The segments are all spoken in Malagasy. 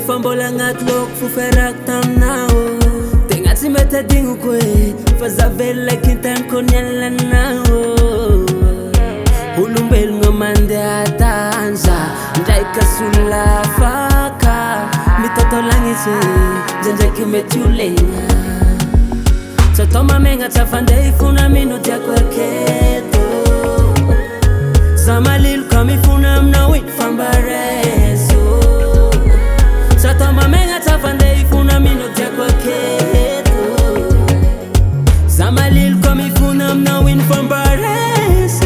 Rehefa mbola agnaty loko foferako taminao tegna tsy mety adignoko e fa zavela kintaniko nialanao olombelogna mandeha tanja ndraiky solo afaka mitotolagnitsy ndraindraiky mety ho legna tsy atao mamegna tsy afandeha ifona mino diako aketo za malilo ka mifona aminao iny fambareso tsy atao mamegna tsy afandeha ifona mino diako aketo za malilo ka mifona aminao iny fambareso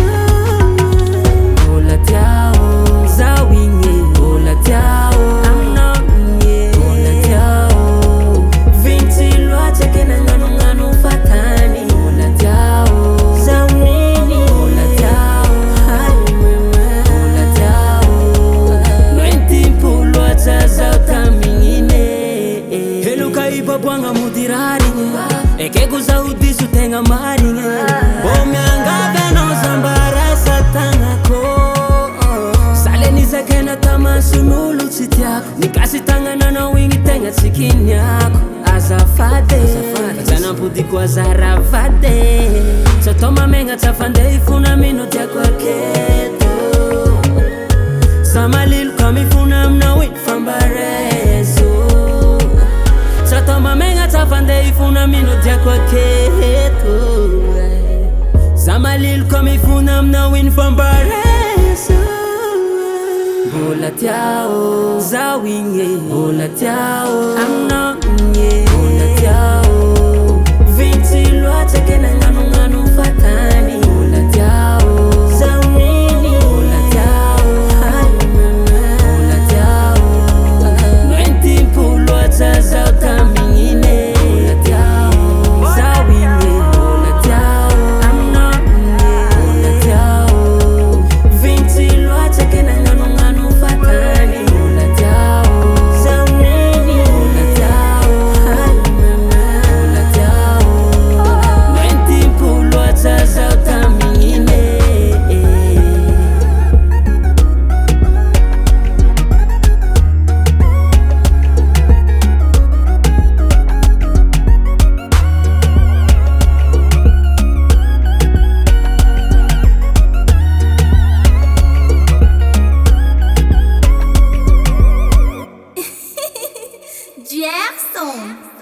mbola tiao zaho igny mbola tiao aminao igny mbola tiao vintsy loatsy ake nagnanognano fatany mbola tiao zaho igny mbola tiao mbola tiao noentim-po loatsa zaho tamigny helo ka ibaboagna modirarigny ekeko zaho diso tegna marigny mbô miangavy anao zambarasa tagnako salenizakena tamason'olo tsy tiako nikasy tagnananao igny tegna tsy kiniako azafady zanampodiko azaravady tsy atao mamegna tsy afandeha ifona mino diako aketo za malilo ka mifona aminao iny fambareso tsy atao mamegna tsy afandeha ifona mino diako aketo za malilo ka mifona aminao iny fambareso mbola tiao zaho igny mbola tiao aminao igny mbola tiao vintsy loatsy ake nagnanognano fatany mbola tiao zaho igny mbola tiao mbola tiao noentim-po loatsa zaho tamigny mbola tiao zaho igny mbola tiao aminao igny mbola tiao vintsy loatsy ake nagnanognano fatany mbola tiao zaho igny mbola tiao mbola tiao noentim-po loatsa zaho tamigny Gerson.